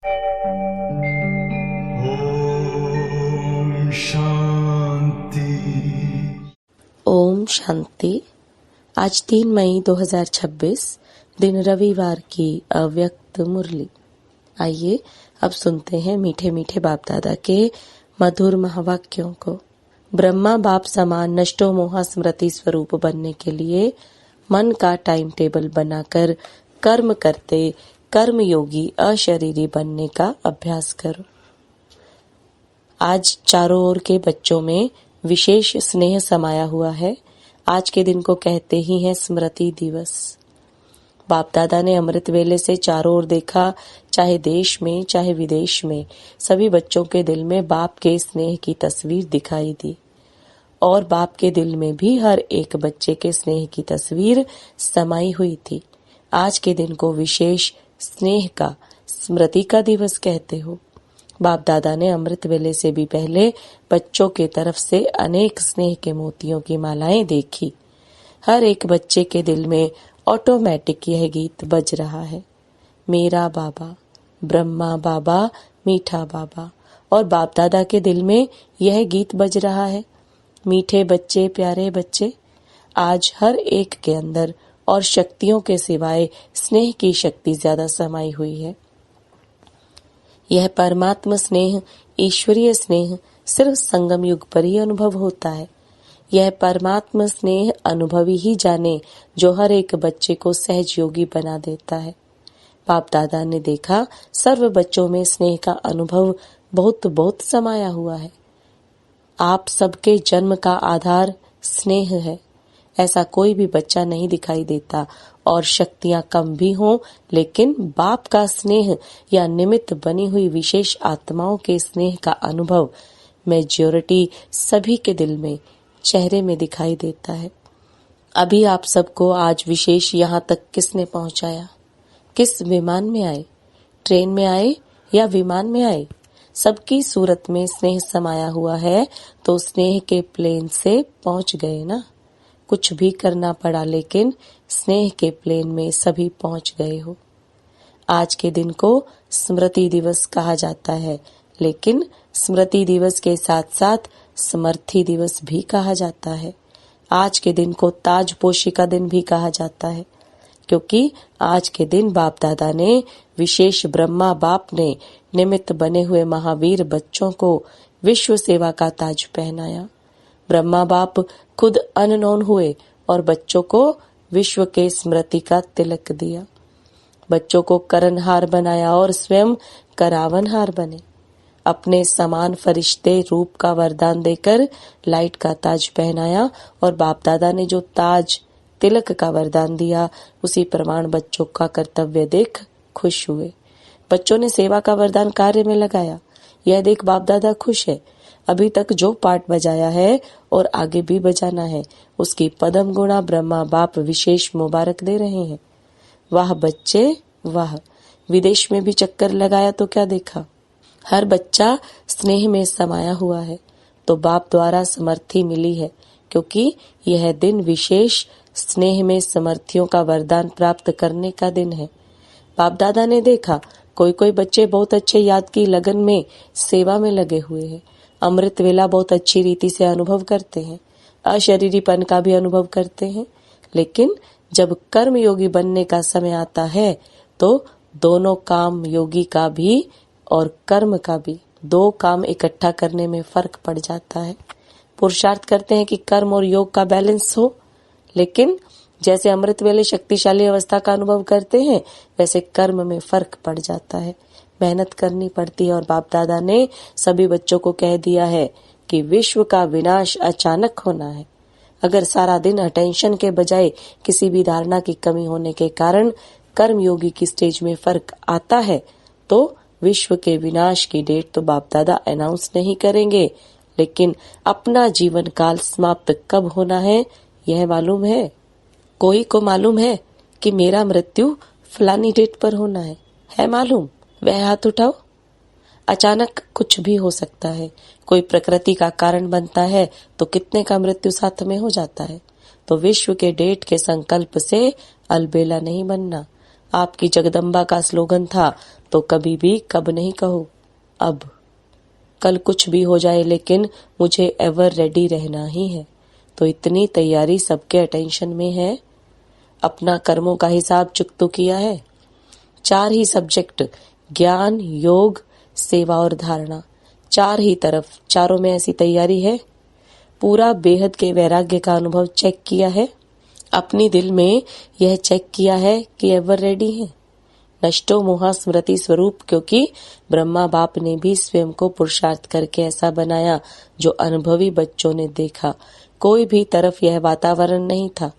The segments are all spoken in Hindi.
ओम शांति। ओम शांति। आज 3 मई 2026 दिन रविवार की अव्यक्त मुरली। आइए अब सुनते हैं मीठे मीठे बाप दादा के मधुर महावाक्यों को। ब्रह्मा बाप समान नष्टो मोहा स्मृति स्वरूप बनने के लिए मन का टाइम टेबल बनाकर कर्म करते कर्म योगी अशरीरी बनने का अभ्यास करो। आज चारों ओर के बच्चों में विशेष स्नेह समाया हुआ है। आज के दिन को कहते ही हैं स्मृति दिवस। बाप दादा ने अमृत वेले से चारों ओर देखा, चाहे देश में चाहे विदेश में सभी बच्चों के दिल में बाप के स्नेह की तस्वीर दिखाई दी और बाप के दिल में भी हर एक बच्चे के स्नेह की तस्वीर समाई हुई थी। आज के दिन को विशेष स्नेह का स्मृति का दिवस कहते हो। बाप दादा ने अमृत वेले से भी पहले बच्चों के तरफ से अनेक स्नेह के मोतियों की मालाएं देखी। हर एक बच्चे के दिल में ऑटोमेटिक यह गीत बज रहा है, मेरा बाबा, ब्रह्मा बाबा, मीठा बाबा। और बाप दादा के दिल में यह गीत बज रहा है, मीठे बच्चे, प्यारे बच्चे। आज हर एक के अंदर और शक्तियों के सिवाय स्नेह की शक्ति ज्यादा समाई हुई है। यह परमात्मा स्नेह, ईश्वरीय स्नेह सिर्फ संगम युग पर ही अनुभव होता है। यह परमात्मा स्नेह अनुभवी ही जाने जो हर एक बच्चे को सहज योगी बना देता है। बाप दादा ने देखा सर्व बच्चों में स्नेह का अनुभव बहुत बहुत समाया हुआ है। आप सबके जन्म का आधार स्नेह है। ऐसा कोई भी बच्चा नहीं दिखाई देता और शक्तियां कम भी हों, लेकिन बाप का स्नेह या निमित्त बनी हुई विशेष आत्माओं के स्नेह का अनुभव मेजॉरिटी सभी के दिल में, चेहरे में दिखाई देता है। अभी आप सबको आज विशेष यहाँ तक किसने पहुंचाया? किस विमान में आए? ट्रेन में आए या विमान में आए? सबकी सूरत में स्नेह समाया हुआ है, तो स्नेह के प्लेन से पहुंच गए ना। कुछ भी करना पड़ा, लेकिन स्नेह के प्लेन में सभी पहुंच गए हो। आज के दिन को स्मृति दिवस कहा जाता है, लेकिन स्मृति दिवस के साथ साथ समर्थी दिवस भी कहा जाता है। आज के दिन को ताजपोशी का दिन भी कहा जाता है, क्योंकि आज के दिन बाप दादा ने विशेष ब्रह्मा बाप ने निमित्त बने हुए महावीर बच्चों को विश्व सेवा का ताज पहनाया। ब्रह्मा बाप खुद अननोन हुए और बच्चों को विश्व के स्मृति का तिलक दिया। बच्चों को करनहार बनाया और स्वयं करावनहार बने। अपने समान फरिश्ते रूप का वरदान देकर लाइट का ताज पहनाया और बाप दादा ने जो ताज तिलक का वरदान दिया, उसी प्रमाण बच्चों का कर्तव्य देख खुश हुए। बच्चों ने सेवा का वरदान कार्य में लगाया। यह देख बाप दादा खुश है। अभी तक जो पाठ बजाया है और आगे भी बजाना है, उसकी पदम गुणा ब्रह्मा बाप विशेष मुबारक दे रहे हैं। वाह बच्चे वाह। विदेश में भी चक्कर लगाया तो क्या देखा? हर बच्चा स्नेह में समाया हुआ है, तो बाप द्वारा समर्थी मिली है, क्योंकि यह दिन विशेष स्नेह में समर्थियों का वरदान प्राप्त करने का दिन है। बाप दादा ने देखा कोई कोई बच्चे बहुत अच्छे याद की लगन में सेवा में लगे हुए हैं। अमृत वेला बहुत अच्छी रीति से अनुभव करते हैं, अशरीरीपन का भी अनुभव करते हैं, लेकिन जब कर्म योगी बनने का समय आता है तो दोनों काम, योगी का भी और कर्म का भी, दो काम इकट्ठा करने में फर्क पड़ जाता है। पुरुषार्थ करते हैं कि कर्म और योग का बैलेंस हो, लेकिन जैसे अमृत वेले शक्तिशाली अवस्था का अनुभव करते हैं, वैसे कर्म में फर्क पड़ जाता है, मेहनत करनी पड़ती है। और बाप दादा ने सभी बच्चों को कह दिया है कि विश्व का विनाश अचानक होना है। अगर सारा दिन अटेंशन के बजाय किसी भी धारणा की कमी होने के कारण कर्म योगी की स्टेज में फर्क आता है, तो विश्व के विनाश की डेट तो बाप दादा अनाउंस नहीं करेंगे, लेकिन अपना जीवन काल समाप्त कब होना है यह मालूम है। कोई को मालूम है कि मेरा मृत्यु फलानी डेट पर होना है मालूम? वह हाथ उठाओ। अचानक कुछ भी हो सकता है। कोई प्रकृति का कारण बनता है तो कितने का मृत्यु साथ में हो जाता है। तो विश्व के डेट के संकल्प से अलबेला नहीं बनना। आपकी जगदम्बा का स्लोगन था, तो कभी भी कब नहीं कहो अब। कल कुछ भी हो जाए लेकिन मुझे एवर रेडी रहना ही है। तो इतनी तैयारी सबके अटेंशन में है। अपना कर्मों का हिसाब चुकतो किया है। 4 ही सब्जेक्ट, ज्ञान, योग, सेवा और धारणा, 4 ही तरफ, चारों में ऐसी तैयारी है। पूरा बेहद के वैराग्य का अनुभव चेक किया है। अपनी दिल में यह चेक किया है कि एवर रेडी है। नष्टो मोहा स्मृति स्वरूप, क्योंकि ब्रह्मा बाप ने भी स्वयं को पुरुषार्थ करके ऐसा बनाया जो अनुभवी बच्चों ने देखा। कोई भी तरफ यह वातावरण नहीं था।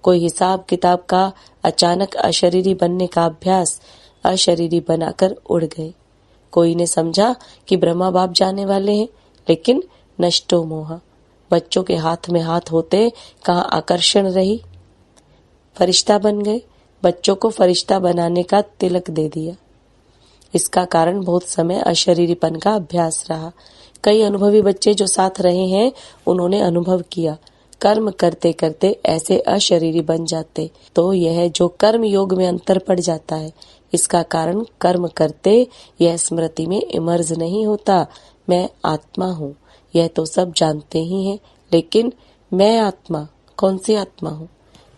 कोई हिसाब किताब का अचानक अशरीरी बनने का अभ्यास अशरीरी बनाकर उड़ गए। कोई ने समझा कि ब्रह्मा बाप जाने वाले हैं, लेकिन नष्टो मोहा, बच्चों के हाथ में हाथ होते कहाँ आकर्षण रही। फरिश्ता बन गए, बच्चों को फरिश्ता बनाने का तिलक दे दिया। इसका कारण बहुत समय अशरीरीपन का अभ्यास रहा। कई अनुभवी बच्चे जो साथ रहे हैं, उन्होंने अनुभव किया, कर्म करते करते ऐसे अशरीरी बन जाते। तो यह जो कर्म योग में अंतर पड़ जाता है, इसका कारण कर्म करते यह स्मृति में इमर्ज नहीं होता। मैं आत्मा हूँ, यह तो सब जानते ही हैं, लेकिन मैं आत्मा, कौन सी आत्मा हूँ?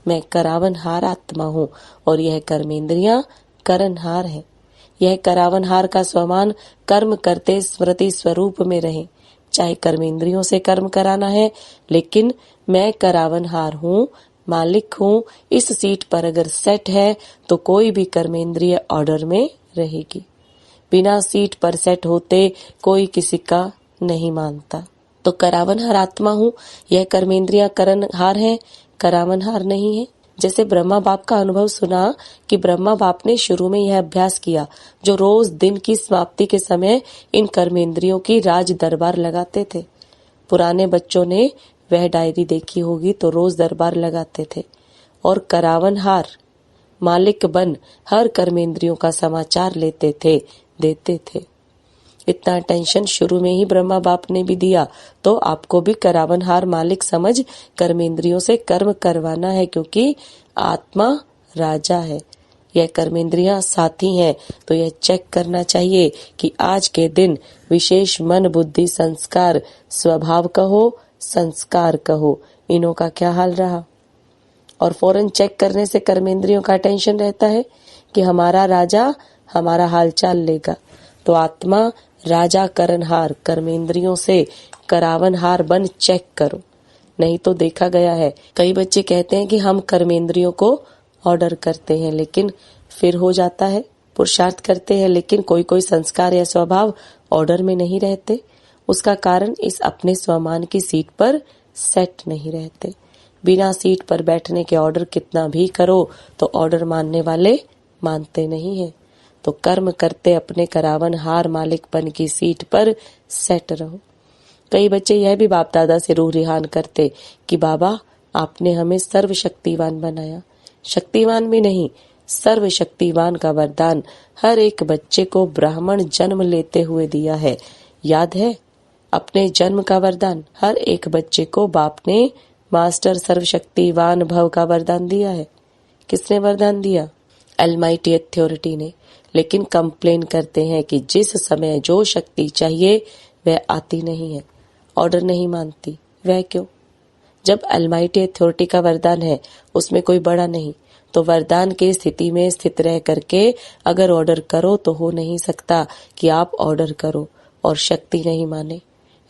मैं करावनहार आत्मा हूँ और यह कर्मेंद्रियां करनहार है। यह करावनहार का स्वमान कर्म करते स्मृति स्वरूप में रहे। चाहे कर्मेंद्रियों से कर्म कराना है, लेकिन मैं करावनहार हूँ, मालिक हूँ। इस सीट पर अगर सेट है तो कोई भी कर्मेंद्रिय ऑर्डर में रहेगी। बिना सीट पर सेट होते कोई किसी का नहीं मानता। तो करावनहार आत्मा हूँ, यह कर्मेंद्रियां करनहार है, करावनहार नहीं है। जैसे ब्रह्मा बाप का अनुभव सुना कि ब्रह्मा बाप ने शुरू में यह अभ्यास किया, जो रोज दिन की समाप्ति के समय इन कर्मेंद्रियों की राज दरबार लगाते थे। पुराने बच्चों ने वह डायरी देखी होगी, तो रोज दरबार लगाते थे और करावनहार मालिक बन हर कर्मेंद्रियों का समाचार लेते थे, देते थे। इतना टेंशन शुरू में ही ब्रह्मा बाप ने भी दिया, तो आपको भी करावनहार मालिक समझ कर्मेंद्रियों से कर्म करवाना है, क्योंकि आत्मा राजा है, यह कर्मेंद्रियां साथी हैं। तो यह चेक करना चाहिए कि आज के दिन विशेष मन बुद्धि संस्कार, स्वभाव कहो संस्कार कहो, इनों का क्या हाल रहा। और फौरन चेक करने से कर्मेंद्रियों का टेंशन रहता है कि हमारा राजा हमारा हालचाल लेगा। तो आत्मा राजा करनहार, कर्मेंद्रियों से करावनहार बन चेक करो। नहीं तो देखा गया है, कई बच्चे कहते हैं कि हम कर्मेंद्रियों को ऑर्डर करते हैं, लेकिन फिर हो जाता है, पुरुषार्थ करते हैं, लेकिन कोई कोई संस्कार या स्वभाव ऑर्डर में नहीं रहते। उसका कारण इस अपने स्वमान की सीट पर सेट नहीं रहते। बिना सीट पर बैठने के ऑर्डर कितना भी करो तो ऑर्डर मानने वाले मानते नहीं है। तो कर्म करते अपने करावनहार मालिकपन की सीट पर सेट रहो। कई बच्चे यह भी बाप दादा से रूह रिहान करते कि बाबा आपने हमें सर्वशक्तिवान बनाया। शक्तिवान भी नहीं, सर्वशक्तिवान का वरदान हर एक बच्चे को ब्राह्मण जन्म लेते हुए दिया है। याद है, अपने जन्म का वरदान हर एक बच्चे को बाप ने मास्टर सर्वशक्तिवान भव का वरदान दिया है। किसने वरदान दिया? अलमाइटी अथॉरिटी ने। लेकिन कंप्लेन करते हैं कि जिस समय जो शक्ति चाहिए वह आती नहीं है, ऑर्डर नहीं मानती। वह क्यों? जब अलमाइटी अथॉरिटी का वरदान है, उसमें कोई बड़ा नहीं, तो वरदान के स्थिति में स्थित रह करके अगर ऑर्डर करो तो हो नहीं सकता कि आप ऑर्डर करो और शक्ति नहीं माने।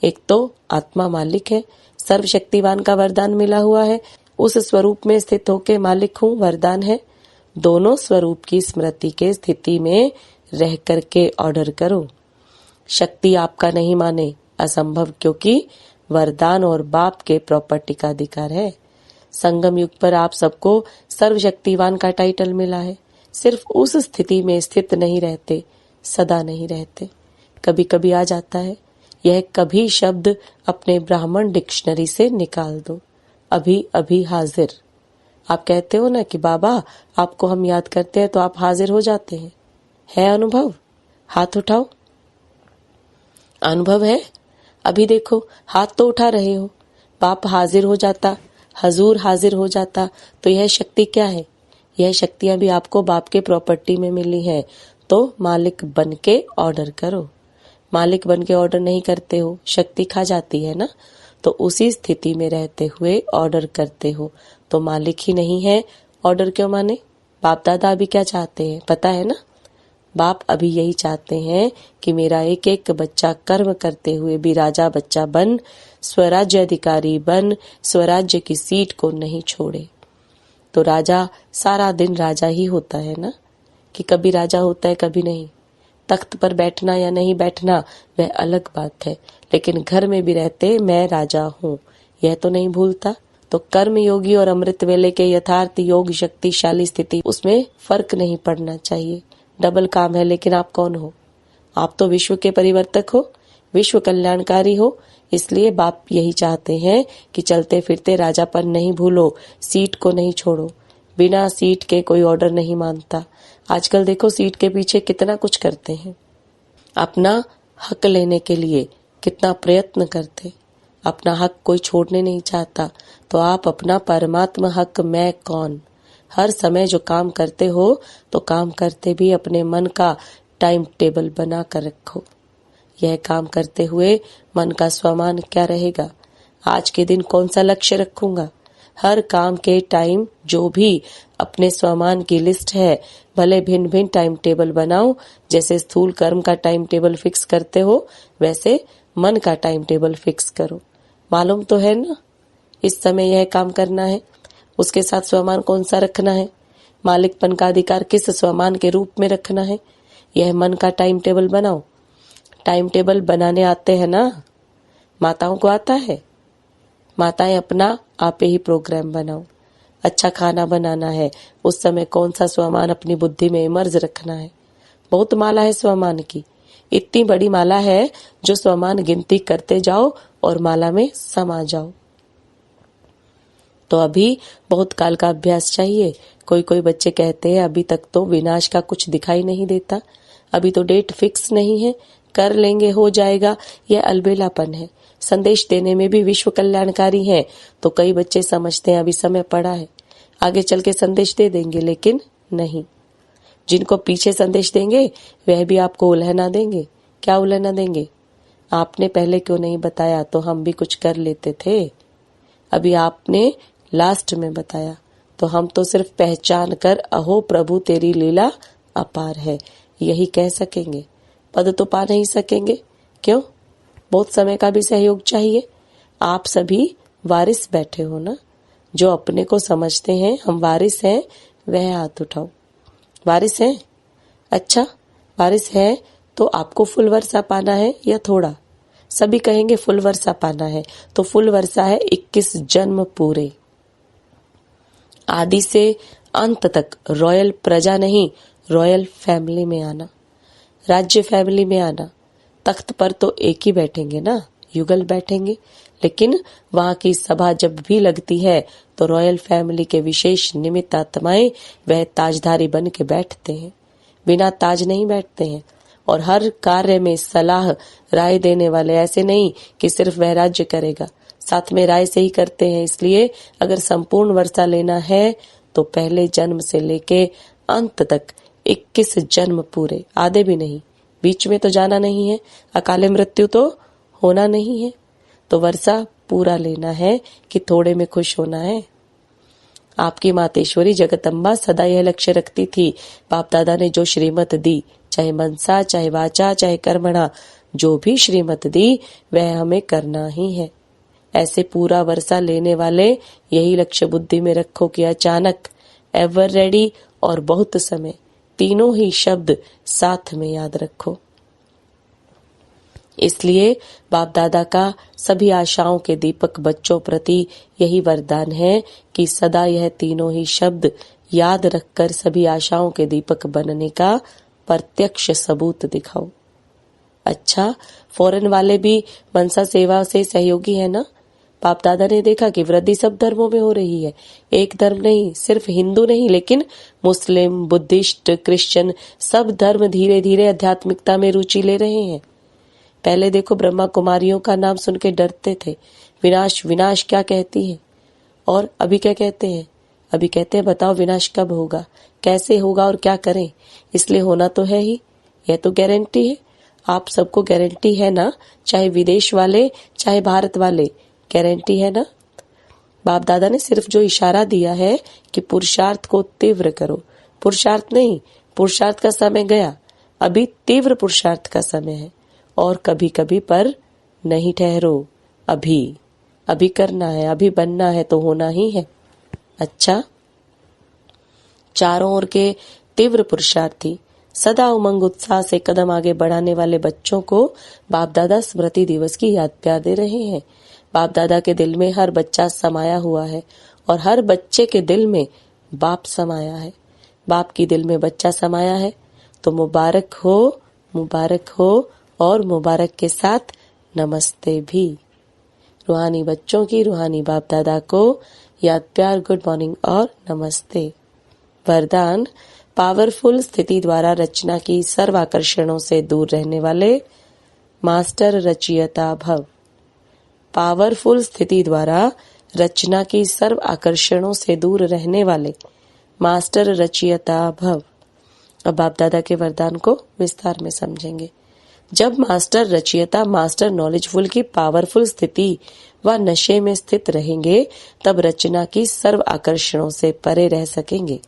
एक तो आत्मा मालिक है, सर्वशक्तिवान का वरदान मिला हुआ है, उस स्वरूप में स्थित होके मालिक हूँ, वरदान है। दोनों स्वरूप की स्मृति के स्थिति में रह करके ऑर्डर करो। शक्ति आपका नहीं माने असंभव, क्योंकि वरदान और बाप के प्रॉपर्टी का अधिकार है। संगम युग पर आप सबको सर्वशक्तिवान का टाइटल मिला है। सिर्फ उस स्थिति में स्थित नहीं रहते, सदा नहीं रहते, कभी कभी आ जाता है। यह कभी शब्द अपने ब्राह्मण डिक्शनरी से निकाल दो। अभी अभी हाजिर। आप कहते हो ना कि बाबा आपको हम याद करते हैं तो आप हाजिर हो जाते हैं। है अनुभव? हाथ उठाओ। अनुभव है? अभी देखो, हाथ तो उठा रहे हो। बाप हाजिर हो जाता, हजूर हाजिर हो जाता, तो यह शक्ति क्या है? यह शक्तियां भी आपको बाप के प्रॉपर्टी में मिली हैं, तो मालिक बन के ऑर्डर करो। मालिक बन के ऑर्डर नहीं करते हो, शक्ति खा जाती है ना। तो उसी स्थिति में रहते हुए ऑर्डर करते हो तो मालिक ही नहीं है, ऑर्डर क्यों माने। बाप दादा अभी क्या चाहते हैं पता है ना। बाप अभी यही चाहते हैं कि मेरा एक एक बच्चा कर्म करते हुए भी राजा बच्चा बन, स्वराज्य अधिकारी बन, स्वराज्य की सीट को नहीं छोड़े। तो राजा सारा दिन राजा ही होता है ना, कि कभी राजा होता है कभी नहीं। तख्त पर बैठना या नहीं बैठना वह अलग बात है, लेकिन घर में भी रहते मैं राजा हूँ यह तो नहीं भूलता। तो कर्म योगी और अमृत वेले के यथार्थ योग शक्तिशाली स्थिति, उसमें फर्क नहीं पड़ना चाहिए। डबल काम है, लेकिन आप कौन हो? आप तो विश्व के परिवर्तक हो, विश्व कल्याणकारी हो। इसलिए बाप यही चाहते हैं कि चलते फिरते राजापन नहीं भूलो, सीट को नहीं छोड़ो। बिना सीट के कोई ऑर्डर नहीं मानता। आजकल देखो सीट के पीछे कितना कुछ करते हैं, अपना हक लेने के लिए कितना प्रयत्न करते। अपना हक कोई छोड़ने नहीं चाहता। तो आप अपना परमात्मा हक मैं कौन, हर समय जो काम करते हो तो काम करते भी अपने मन का टाइम टेबल बना कर रखो। यह काम करते हुए मन का स्वमान क्या रहेगा, आज के दिन कौन सा लक्ष्य रखूंगा। हर काम के टाइम जो भी अपने स्वमान की लिस्ट है, भले भिन्न भिन्न टाइम टेबल बनाओ। जैसे स्थूल कर्म का टाइम टेबल फिक्स करते हो, वैसे मन का टाइम टेबल फिक्स करो। मालूम तो है ना, इस समय यह काम करना है, उसके साथ स्वमान कौन सा रखना है, मालिकपन का अधिकार किस स्वमान के रूप में रखना है। यह मन का टाइम टेबल बनाओ। टाइम टेबल बनाने आते हैं ना, माताओं को आता है। माताएं अपना आपे ही प्रोग्राम बनाओ। अच्छा खाना बनाना है, उस समय कौन सा स्वमान अपनी बुद्धि में इमर्ज रखना है। बहुत माला है स्वमान की, इतनी बड़ी माला है जो स्वमान गिनती करते जाओ और माला में समा जाओ। तो अभी बहुत काल का अभ्यास चाहिए। कोई कोई बच्चे कहते हैं अभी तक तो विनाश का कुछ दिखाई नहीं देता, अभी तो डेट फिक्स नहीं है, कर लेंगे हो जाएगा। यह अलबेलापन है। संदेश देने में भी विश्व कल्याणकारी है, तो कई बच्चे समझते हैं अभी समय पड़ा है, आगे चल के संदेश दे देंगे, लेकिन नहीं। जिनको पीछे संदेश देंगे वह भी आपको उल्हना देंगे। क्या उल्हना देंगे, आपने पहले क्यों नहीं बताया तो हम भी कुछ कर लेते थे। अभी आपने लास्ट में बताया तो हम तो सिर्फ पहचान कर अहो प्रभु तेरी लीला अपार है यही कह सकेंगे। पद तो पा नहीं सकेंगे, क्यों? बहुत समय का भी सहयोग चाहिए। आप सभी वारिस बैठे हो ना, जो अपने को समझते हैं हम वारिस हैं वह हाथ उठाओ। वारिस हैं? अच्छा, वारिस है तो आपको फुल वर्षा पाना है या थोड़ा? सभी कहेंगे फुल वर्षा पाना है, तो फुल वर्षा है 21 जन्म पूरे, आदि से अंत तक रॉयल प्रजा नहीं, रॉयल फैमिली में आना, राज्य फैमिली में आना। तख्त पर तो एक ही बैठेंगे ना, युगल बैठेंगे, लेकिन वहां की सभा जब भी लगती है तो रॉयल फैमिली के विशेष निमित्त आत्माएं वह ताजधारी बन के बैठते हैं, बिना ताज नहीं बैठते हैं। और हर कार्य में सलाह राय देने वाले, ऐसे नहीं कि सिर्फ वह राज्य करेगा, साथ में राय से ही करते हैं। इसलिए अगर संपूर्ण वर्षा लेना है तो पहले जन्म से लेके अंत तक 21 जन्म पूरे, आधे भी नहीं, बीच में तो जाना नहीं है, अकाले मृत्यु तो होना नहीं है। तो वर्षा पूरा लेना है कि थोड़े में खुश होना है। आपकी मातेश्वरी जगदम्बा सदा यह लक्ष्य रखती थी। बाप दादा ने जो श्रीमत दी, चाहे मनसा, चाहे वाचा, चाहे कर्मणा, जो भी श्रीमत दी वह हमें करना ही है। ऐसे पूरा वर्षा लेने वाले यही लक्ष्य बुद्धि में रखो कि अचानक, एवर रेडी और बहुत समय, तीनों ही शब्द साथ में याद रखो। इसलिए बाप दादा का सभी आशाओं के दीपक बच्चों प्रति यही वरदान है कि सदा यह तीनों ही शब्द याद रखकर सभी आशाओं के दीपक बनने का प्रत्यक्ष सबूत दिखाओ। अच्छा, फॉरेन वाले भी मनसा सेवा से सहयोगी है ना। बाप दादा ने देखा कि वृद्धि सब धर्मों में हो रही है, एक धर्म नहीं, सिर्फ हिंदू नहीं, लेकिन मुस्लिम, बुद्धिस्ट, क्रिश्चियन सब धर्म धीरे धीरे आध्यात्मिकता में रुचि ले रहे हैं। पहले देखो ब्रह्मा कुमारियों का नाम सुन के डरते थे, विनाश विनाश क्या कहती है, और अभी क्या कहते हैं, अभी कहते हैं बताओ विनाश कब होगा, कैसे होगा और क्या करें। इसलिए होना तो है ही, यह तो गारंटी है। आप सबको गारंटी है ना, चाहे विदेश वाले चाहे भारत वाले, गारंटी है ना। बाप दादा ने सिर्फ जो इशारा दिया है कि पुरुषार्थ को तीव्र करो, पुरुषार्थ नहीं, पुरुषार्थ का समय गया, अभी तीव्र पुरुषार्थ का समय है। और कभी कभी पर नहीं ठहरो, अभी करना है, अभी बनना है तो होना ही है। अच्छा, चारों ओर के तीव्र पुरुषार्थी सदा उमंग उत्साह से कदम आगे बढ़ाने वाले बच्चों को बाप दादा स्मृति दिवस की याद प्यार दे रहे हैं। बाप दादा के दिल में हर बच्चा समाया हुआ है और हर बच्चे के दिल में बाप समाया है। बाप की दिल में बच्चा समाया है तो मुबारक हो और मुबारक के साथ नमस्ते भी। रूहानी बच्चों की रूहानी बाप दादा को याद प्यार, गुड मॉर्निंग और नमस्ते। वरदान, पावरफुल स्थिति द्वारा रचना की सर्व आकर्षणों से दूर रहने वाले मास्टर रचयिता भव। पावरफुल स्थिति द्वारा रचना की सर्व आकर्षणों से दूर रहने वाले मास्टर रचयिता भव। अब बाप दादा के वरदान को विस्तार में समझेंगे। जब मास्टर रचयिता मास्टर नॉलेजफुल की पावरफुल स्थिति व नशे में स्थित रहेंगे तब रचना की सर्व आकर्षणों से परे रह सकेंगे,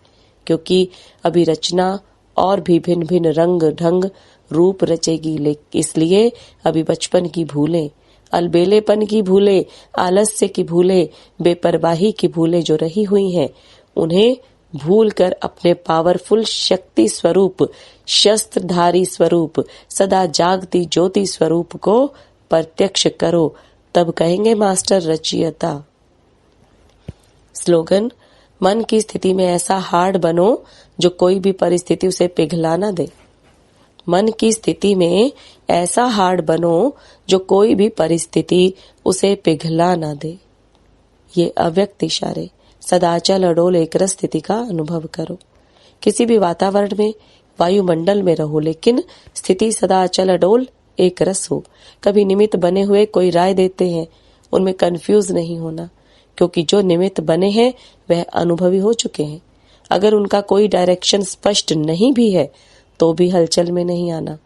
क्योंकि अभी रचना और भी भिन्न भिन्न रंग ढंग रूप रचेगी। इसलिए अभी बचपन की भूलें, अलबेलेपन की भूलें, आलस्य की भूलें, बेपरवाही की भूलें जो रही हुई हैं, उन्हें भूल कर अपने पावरफुल शक्ति स्वरूप, शस्त्रधारी स्वरूप, सदा जागती ज्योति स्वरूप को प्रत्यक्ष करो, तब कहेंगे मास्टर रचयिता। स्लोगन, मन की स्थिति में ऐसा हार्ड बनो जो कोई भी परिस्थिति उसे पिघला न दे। मन की स्थिति में ऐसा हार्ड बनो जो कोई भी परिस्थिति उसे पिघला न दे। ये अव्यक्त इशारे, सदाचल अडोल एकरस स्थिति का अनुभव करो। किसी भी वातावरण में, वायुमंडल में रहो, लेकिन स्थिति सदा अचल अडोल एक रस हो। कभी निमित्त बने हुए कोई राय देते हैं, उनमें कंफ्यूज नहीं होना, क्योंकि जो निमित्त बने हैं वह अनुभवी हो चुके हैं। अगर उनका कोई डायरेक्शन स्पष्ट नहीं भी है तो भी हलचल में नहीं आना।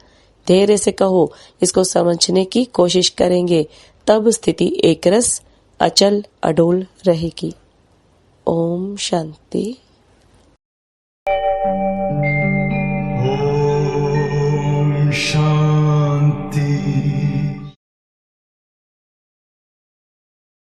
धैर्य से कहो, इसको समझने की कोशिश करेंगे, तब स्थिति एक रस अचल अडोल रहेगी। ओम शांति।